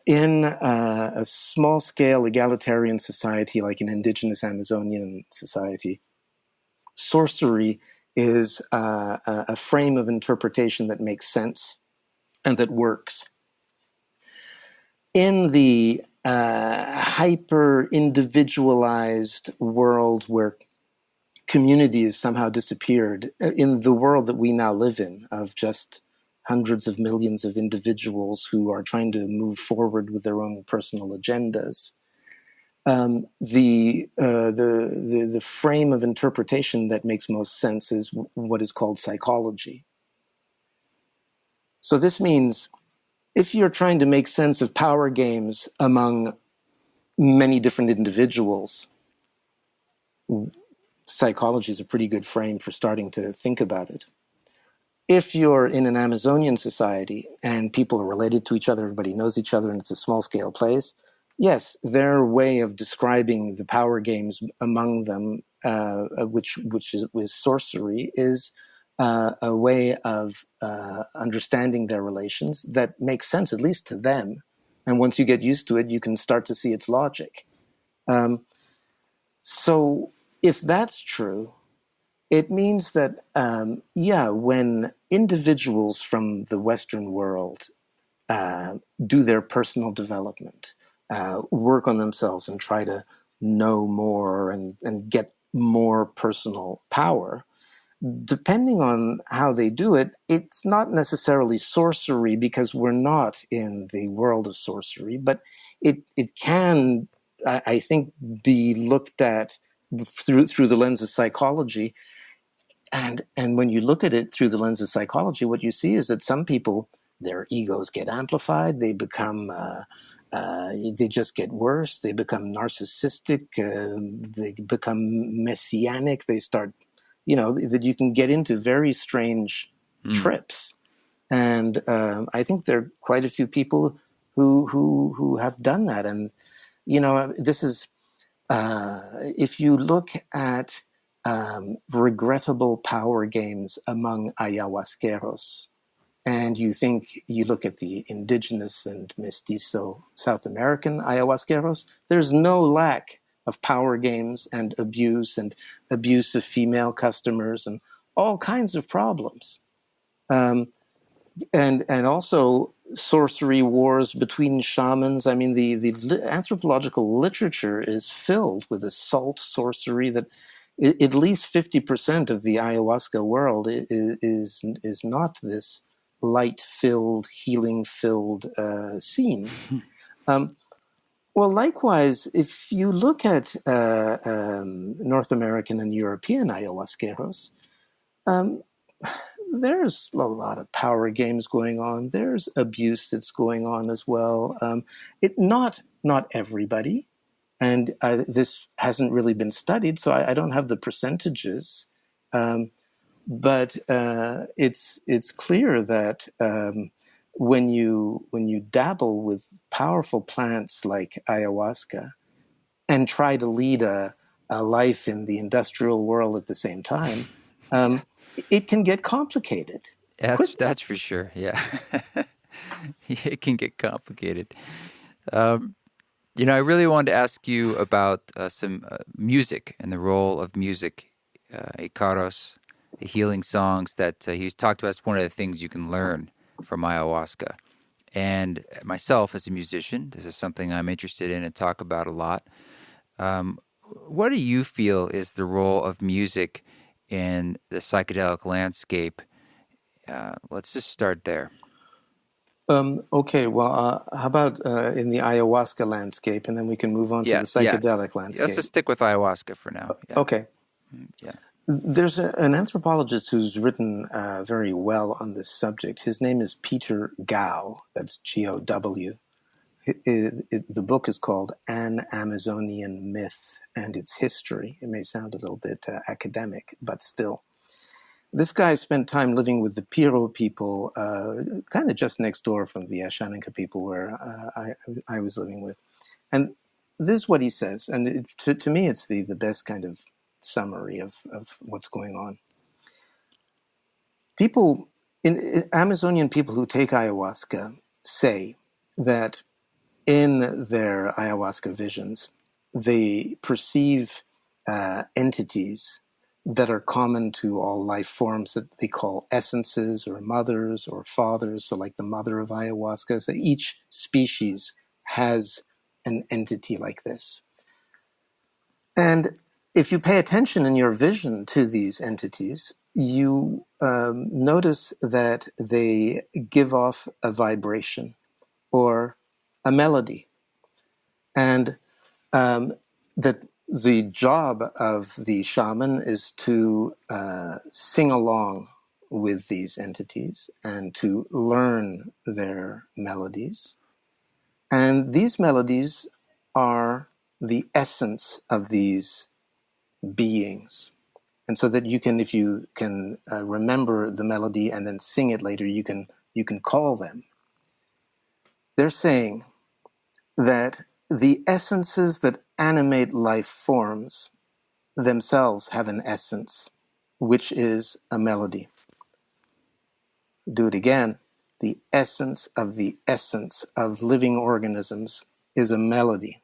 in a small-scale egalitarian society like an indigenous Amazonian society, sorcery is a frame of interpretation that makes sense and that works. In the hyper-individualized world where community has somehow disappeared, in the world that we now live in, of just hundreds of millions of individuals who are trying to move forward with their own personal agendas, the frame of interpretation that makes most sense is what is called psychology. So this means if you're trying to make sense of power games among many different individuals, psychology is a pretty good frame for starting to think about it. If you're in an Amazonian society and people are related to each other, everybody knows each other, and it's a small-scale place, yes, their way of describing the power games among them, which is sorcery, is a way of understanding their relations that makes sense, at least to them. And once you get used to it, you can start to see its logic. So if that's true, it means that, when individuals from the Western world do their personal development, work on themselves and try to know more and get more personal power, depending on how they do it, it's not necessarily sorcery because we're not in the world of sorcery, but it can, I think, be looked at through the lens of psychology. And when you look at it through the lens of psychology, what you see is that some people, their egos get amplified. They become, they just get worse. They become narcissistic. They become messianic. They start, that you can get into very strange trips. And I think there are quite a few people who have done that. And, this is, if you look at regrettable power games among ayahuasqueros, and you look at the indigenous and mestizo South American ayahuasqueros, there's no lack of power games and abuse of female customers and all kinds of problems. And also sorcery wars between shamans. I mean, the anthropological literature is filled with occult sorcery that at least 50% of the ayahuasca world is not this light-filled, healing-filled scene. Well, likewise, if you look at North American and European ayahuasqueros, there's a lot of power games going on. There's abuse that's going on as well. Not everybody, and this hasn't really been studied, so I don't have the percentages. But it's clear that when you dabble with powerful plants like ayahuasca and try to lead a life in the industrial world at the same time, it can get complicated. That's for sure. Yeah, it can get complicated. I really wanted to ask you about some music and the role of music, Ikaros, the healing songs that he's talked about. It's one of the things you can learn from ayahuasca. And myself, as a musician, this is something I'm interested in and talk about a lot. What do you feel is the role of music in the psychedelic landscape? Let's just start there. Okay, well, how about in the ayahuasca landscape, and then we can move on to the psychedelic landscape. Let's just stick with ayahuasca for now. Yeah. Okay. Yeah. There's an anthropologist who's written very well on this subject. His name is Peter Gow. That's G-O-W. The book is called An Amazonian Myth and Its History. It may sound a little bit academic, but still. This guy spent time living with the Piro people, kind of just next door from the Ashaninka people where I was living with. And this is what he says, and to me, it's the best kind of summary of what's going on. People, in Amazonian people who take ayahuasca say that in their ayahuasca visions, they perceive entities that are common to all life forms that they call essences or mothers or fathers. So, like the mother of ayahuasca, so each species has an entity like this. And if you pay attention in your vision to these entities, you notice that they give off a vibration or a melody. And that the job of the shaman is to sing along with these entities and to learn their melodies. And these melodies are the essence of these beings. And so that you can, if you can remember the melody and then sing it later, you can call them. They're saying that the essences that animate life forms themselves have an essence, which is a melody. Do it again. The essence of living organisms is a melody.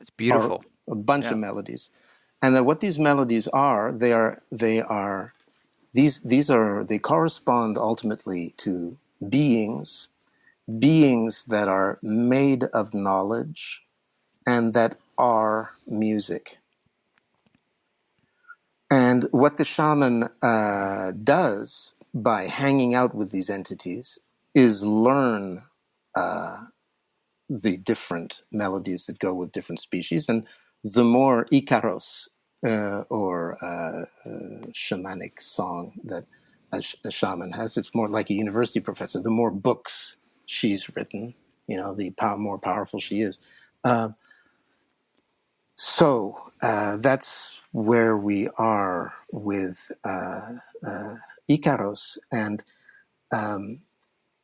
It's beautiful. Or a bunch of melodies. And that what these melodies are, they correspond ultimately to beings that are made of knowledge and that are music. And what the shaman does by hanging out with these entities is learn the different melodies that go with different species. And the more Icaros or shamanic song that a shaman has, it's more like a university professor. The more books she's written, the more powerful she is. So that's where we are with Icaros, and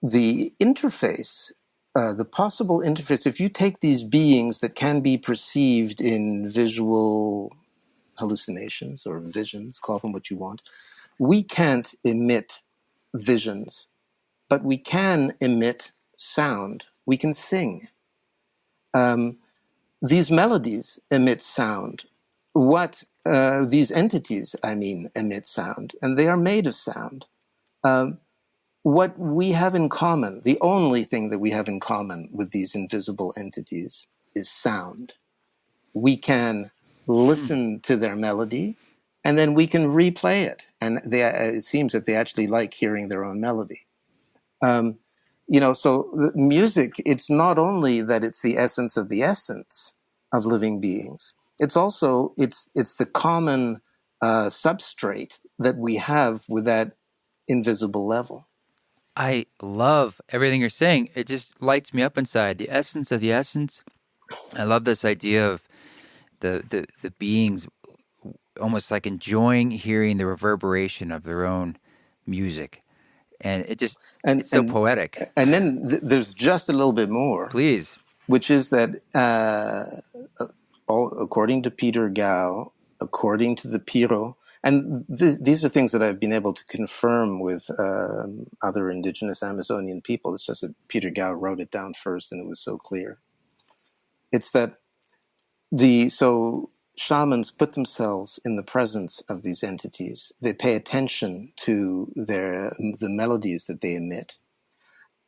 the interface, the possible interface. If you take these beings that can be perceived in visual hallucinations or visions, call them what you want, we can't emit visions, but we can emit sound. We can sing. These melodies emit sound. What these entities, emit sound, and they are made of sound. What we have in common, the only thing that we have in common with these invisible entities is sound. We can listen to their melody, and then we can replay it. And it seems that they actually like hearing their own melody. So the music, it's not only that it's the essence of living beings. It's also, it's the common substrate that we have with that invisible level. I love everything you're saying. It just lights me up inside. The essence of the essence. I love this idea of the beings almost like enjoying hearing the reverberation of their own music. And it's so poetic. And then there's just a little bit more. Please. Which is that according to Peter Gao, according to the Piro, and these are things that I've been able to confirm with other indigenous Amazonian people. It's just that Peter Gao wrote it down first and it was so clear. It's that so shamans put themselves in the presence of these entities. They pay attention to the melodies that they emit.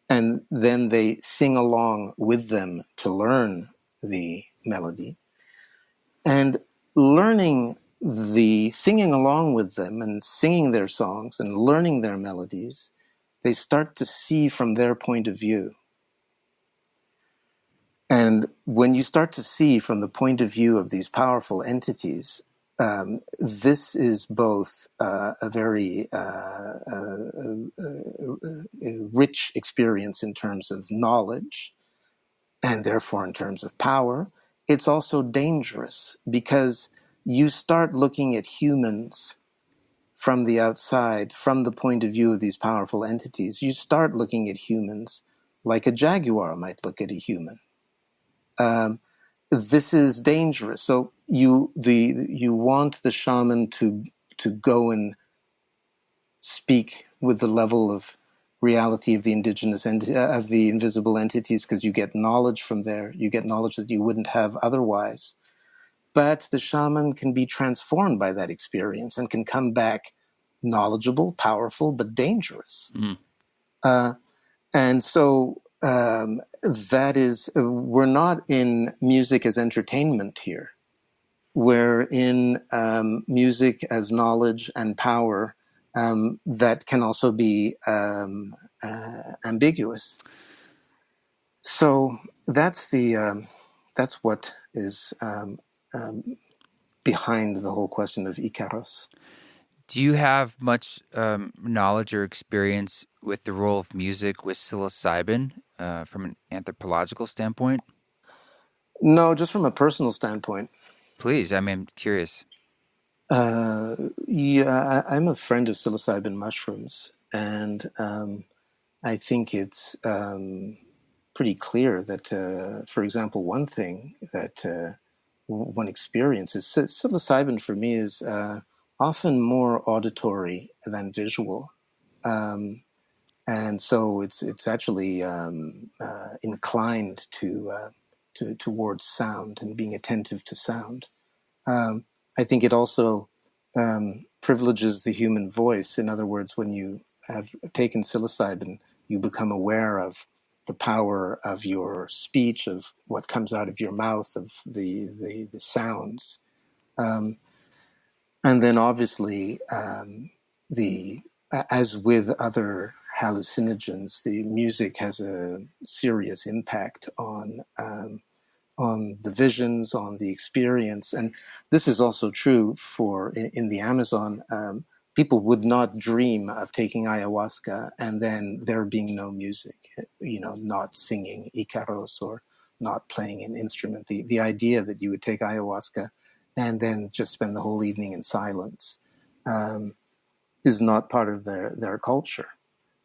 And then they sing along with them to learn the melody. And singing along with them and singing their songs and learning their melodies, they start to see from their point of view. And when you start to see from the point of view of these powerful entities, this is both a very rich experience in terms of knowledge and therefore in terms of power. It's also dangerous because you start looking at humans from the outside, from the point of view of these powerful entities. You start looking at humans like a jaguar might look at a human. this is dangerous. So you want the shaman to go and speak with the level of reality of the indigenous of the invisible entities, because you get knowledge from there. You get knowledge that you wouldn't have otherwise. But the shaman can be transformed by that experience and can come back knowledgeable, powerful, but dangerous. Mm. And so that is, we're not in music as entertainment here. We're in music as knowledge and power that can also be ambiguous. So that's that's what is behind the whole question of Icaros. Do you have much knowledge or experience with the role of music with psilocybin from an anthropological standpoint? No, just from a personal standpoint. Please, I'm curious. Yeah, I'm a friend of psilocybin mushrooms, and I think it's pretty clear that, for example, one thing that one experiences, psilocybin for me is often more auditory than visual. And so it's actually inclined towards sound and being attentive to sound. I think it also privileges the human voice. In other words, when you have taken psilocybin, you become aware of the power of your speech, of what comes out of your mouth, of the sounds. And then obviously, the as with other hallucinogens, the music has a serious impact on the visions, on the experience. And this is also true for in the Amazon. People would not dream of taking ayahuasca and then there being no music, not singing Icaros or not playing an instrument. The idea that you would take ayahuasca and then just spend the whole evening in silence is not part of their culture.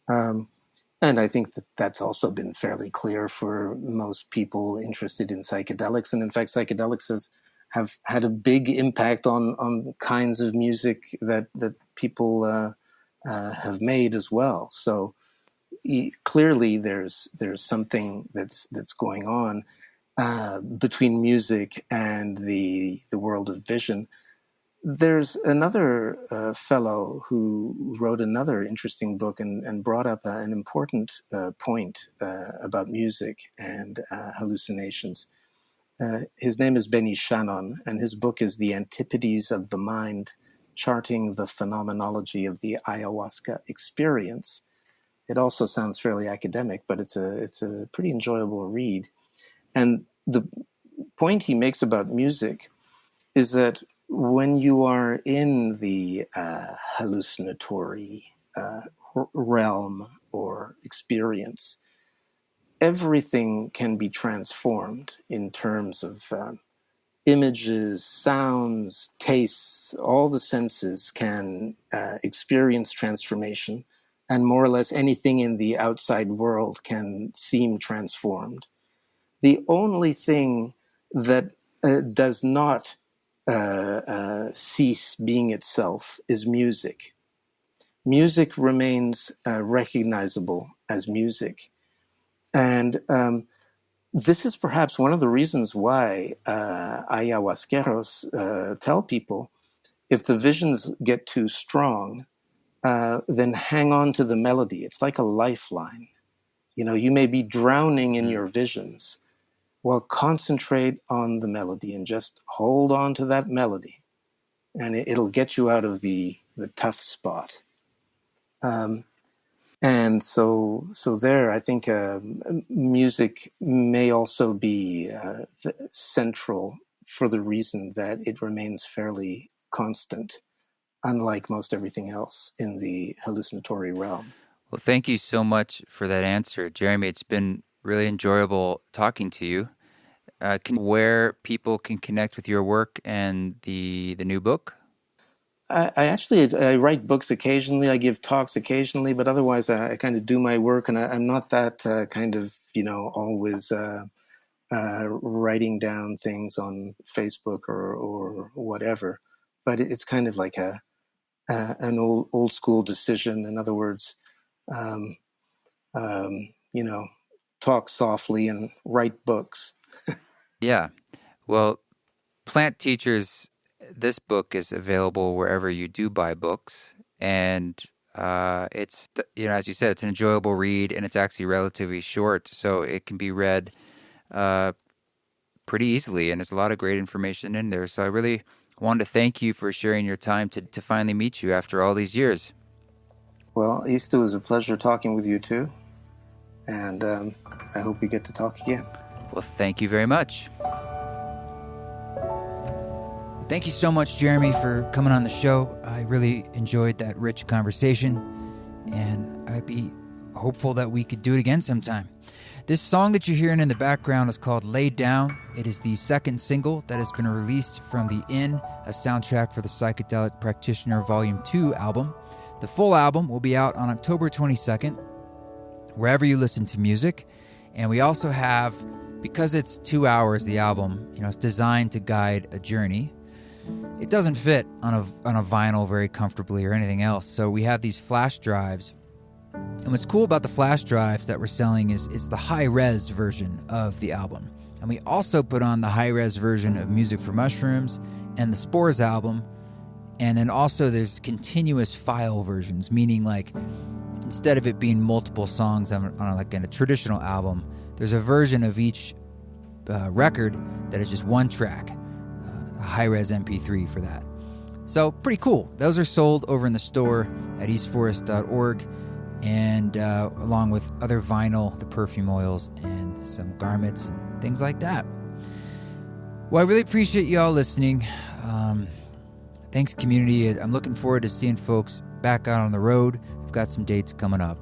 And I think that that's also been fairly clear for most people interested in psychedelics. And in fact, psychedelics have had a big impact on kinds of music that people have made as well. So clearly, there's something that's going on between music and the world of vision. There's another fellow who wrote another interesting book and brought up an important point about music and hallucinations. His name is Benny Shannon, and his book is The Antipodes of the Mind, Charting the Phenomenology of the Ayahuasca Experience. It also sounds fairly academic, but it's a pretty enjoyable read. And the point he makes about music is that when you are in the hallucinatory realm or experience, everything can be transformed in terms of images, sounds, tastes. All the senses can experience transformation, and more or less anything in the outside world can seem transformed. The only thing that does not cease being itself is music. Music remains recognizable as music. And this is perhaps one of the reasons why ayahuasqueros tell people if the visions get too strong, then hang on to the melody. It's like a lifeline. You may be drowning in your visions. Well, concentrate on the melody and just hold on to that melody, and it'll get you out of the tough spot. And so there, I think music may also be central for the reason that it remains fairly constant, unlike most everything else in the hallucinatory realm. Well, thank you so much for that answer, Jeremy. It's been really enjoyable talking to you. Where people can connect with your work and the new book? I write books occasionally. I give talks occasionally, but otherwise I kind of do my work, and I'm not that kind of always writing down things on Facebook or whatever. But it's kind of like an old school decision. In other words, um, you know, talk softly and write books. Yeah. Well, Plant Teachers, this book is available wherever you do buy books. And it's, as you said, it's an enjoyable read, and it's actually relatively short. So it can be read pretty easily, and there's a lot of great information in there. So I really wanted to thank you for sharing your time to finally meet you after all these years. Well, East, it was a pleasure talking with you too. And I hope we get to talk again. Well, thank you very much. Thank you so much, Jeremy, for coming on the show. I really enjoyed that rich conversation, and I'd be hopeful that we could do it again sometime. This song that you're hearing in the background is called Laid Down. It is the second single that has been released from the In, a soundtrack for the Psychedelic Practitioner Volume 2 album. The full album will be out on October 22nd, wherever you listen to music. And we also have, because it's 2 hours, the album, it's designed to guide a journey. It doesn't fit on a vinyl very comfortably or anything else. So we have these flash drives. And what's cool about the flash drives that we're selling is it's the high-res version of the album. And we also put on the high-res version of Music for Mushrooms and the Spores album. And then also there's continuous file versions, meaning like instead of it being multiple songs on a traditional album, there's a version of each record that is just one track. A high-res MP3 for that. So pretty cool. Those are sold over in the store at eastforest.org, and along with other vinyl, the perfume oils, and some garments and things like that. Well, I really appreciate you all listening. Thanks, community. I'm looking forward to seeing folks back out on the road. We've got some dates coming up.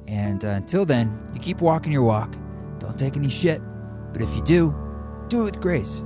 And until then, you keep walking your walk. Don't take any shit. But if you do it with grace.